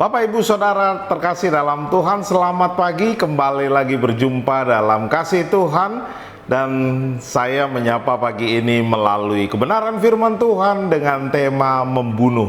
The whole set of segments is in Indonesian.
Bapak Ibu Saudara terkasih dalam Tuhan, selamat pagi, kembali lagi berjumpa dalam kasih Tuhan. Dan saya menyapa pagi ini melalui kebenaran firman Tuhan dengan tema membunuh.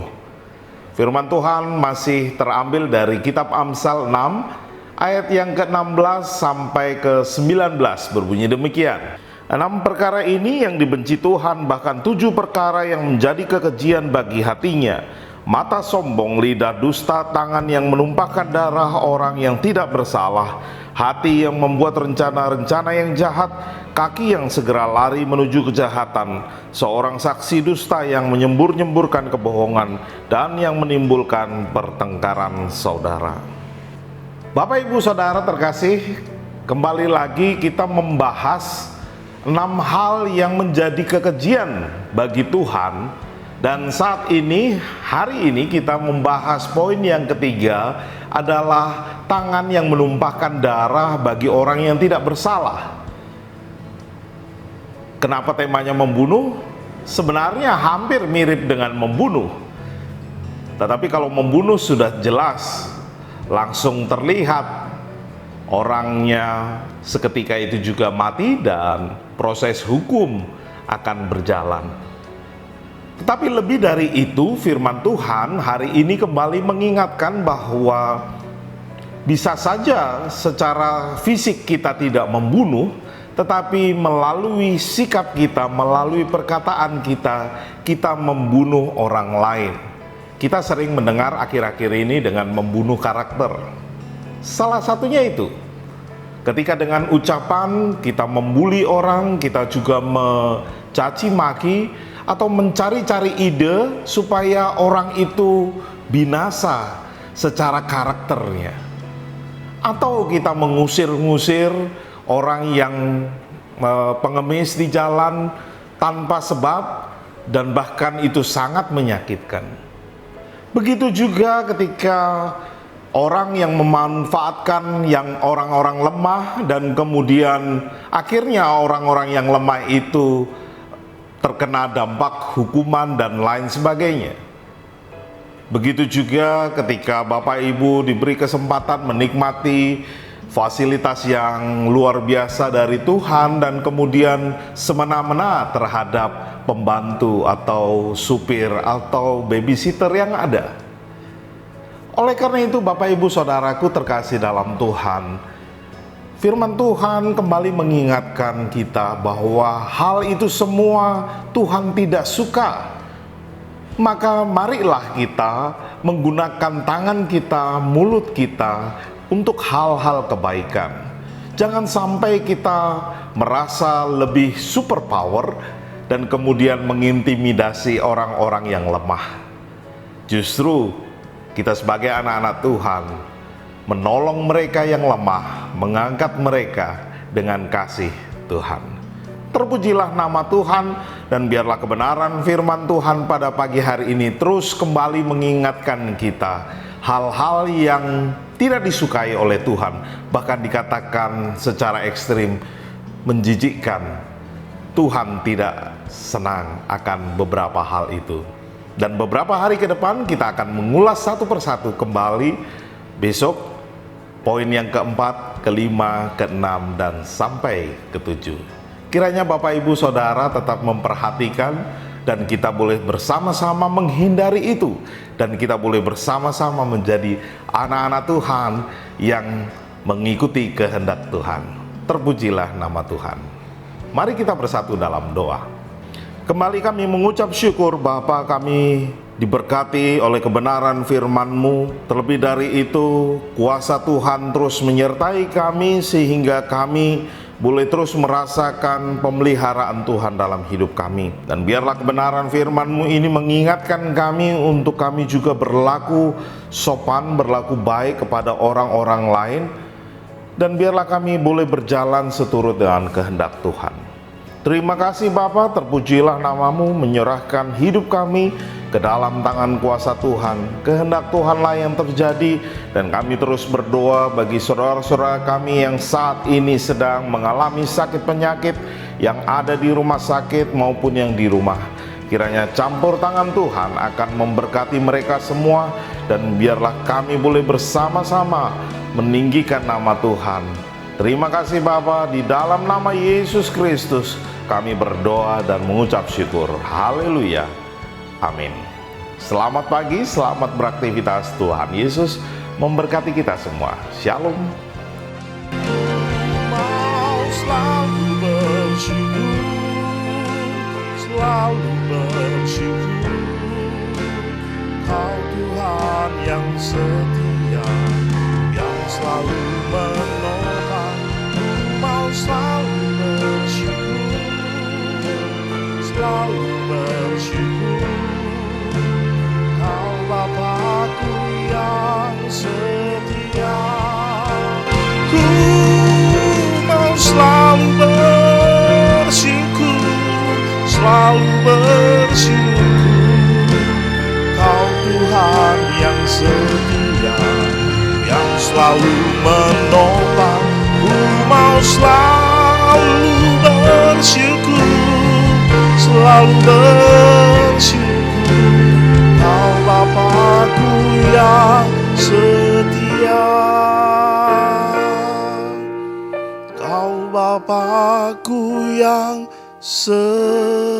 Firman Tuhan masih terambil dari kitab Amsal 6 ayat yang ke-16 sampai ke-19, berbunyi demikian. 6 perkara ini yang dibenci Tuhan, bahkan 7 perkara yang menjadi kekejian bagi hatinya: mata sombong, lidah dusta, tangan yang menumpahkan darah orang yang tidak bersalah, hati yang membuat rencana-rencana yang jahat, kaki yang segera lari menuju kejahatan, seorang saksi dusta yang menyembur-nyemburkan kebohongan, dan yang menimbulkan pertengkaran saudara. Bapak Ibu Saudara terkasih, kembali lagi kita membahas 6 hal yang menjadi kekejian bagi Tuhan. Dan saat ini, hari ini kita membahas poin yang ketiga adalah tangan yang menumpahkan darah bagi orang yang tidak bersalah. Kenapa temanya membunuh? Sebenarnya hampir mirip dengan membunuh. Tetapi kalau membunuh sudah jelas, langsung terlihat orangnya seketika itu juga mati dan proses hukum akan berjalan. Tetapi lebih dari itu, firman Tuhan hari ini kembali mengingatkan bahwa bisa saja secara fisik kita tidak membunuh, tetapi melalui sikap kita, melalui perkataan kita, kita membunuh orang lain. Kita sering mendengar akhir-akhir ini dengan membunuh karakter. Salah satunya itu, ketika dengan ucapan kita membuli orang, kita juga mencaci maki, atau mencari-cari ide supaya orang itu binasa secara karakternya. Atau kita mengusir-ngusir orang yang pengemis di jalan tanpa sebab, dan bahkan itu sangat menyakitkan. Begitu juga ketika orang yang memanfaatkan yang orang-orang lemah, dan kemudian akhirnya orang-orang yang lemah itu terkena dampak hukuman dan lain sebagainya. Begitu juga ketika Bapak Ibu diberi kesempatan menikmati fasilitas yang luar biasa dari Tuhan, dan kemudian semena-mena terhadap pembantu atau supir atau babysitter yang ada. Oleh karena itu, Bapak Ibu Saudaraku terkasih dalam Tuhan, firman Tuhan kembali mengingatkan kita bahwa hal itu semua Tuhan tidak suka. Maka marilah kita menggunakan tangan kita, mulut kita untuk hal-hal kebaikan. Jangan sampai kita merasa lebih superpower dan kemudian mengintimidasi orang-orang yang lemah. Justru kita sebagai anak-anak Tuhan menolong mereka yang lemah, mengangkat mereka dengan kasih Tuhan. Terpujilah nama Tuhan, dan biarlah kebenaran firman Tuhan pada pagi hari ini terus kembali mengingatkan kita hal-hal yang tidak disukai oleh Tuhan, bahkan dikatakan secara ekstrim menjijikkan. Tuhan tidak senang akan beberapa hal itu. Dan beberapa hari ke depan kita akan mengulas satu persatu kembali. Besok poin yang keempat, kelima, keenam, dan sampai ketujuh. Kiranya Bapak Ibu Saudara tetap memperhatikan, dan kita boleh bersama-sama menghindari itu, dan kita boleh bersama-sama menjadi anak-anak Tuhan yang mengikuti kehendak Tuhan. Terpujilah nama Tuhan. Mari kita bersatu dalam doa. Kembali kami mengucap syukur Bapa, kami diberkati oleh kebenaran firman-Mu. Terlebih dari itu, kuasa Tuhan terus menyertai kami sehingga kami boleh terus merasakan pemeliharaan Tuhan dalam hidup kami. Dan biarlah kebenaran firman-Mu ini mengingatkan kami untuk kami juga berlaku sopan, berlaku baik kepada orang-orang lain. Dan biarlah kami boleh berjalan seturut dengan kehendak Tuhan. Terima kasih Bapa, terpujilah nama-Mu, menyerahkan hidup kami ke dalam tangan kuasa Tuhan. Kehendak Tuhanlah yang terjadi, dan kami terus berdoa bagi saudara-saudara kami yang saat ini sedang mengalami sakit penyakit, yang ada di rumah sakit maupun yang di rumah. Kiranya campur tangan Tuhan akan memberkati mereka semua, dan biarlah kami boleh bersama-sama meninggikan nama Tuhan. Terima kasih Bapa, di dalam nama Yesus Kristus kami berdoa dan mengucap syukur. Haleluya. Amin. Selamat pagi, selamat beraktivitas. Tuhan Yesus memberkati kita semua. Shalom. Mau selalu bersyukur, selalu bersyukur. Kau Tuhan yang setia, yang selalu menolong. Mau selalu bersyukur, selalu bersyukur. Kau Bapa-Ku yang setia. Ku mau selalu bersyukur, selalu bersyukur. Kau Tuhan yang setia, yang selalu menopang. Ku mau selalu bersyukur, selalu bersyukur. Kau Bapa-Ku yang setia. Kau Bapa-Ku yang setia.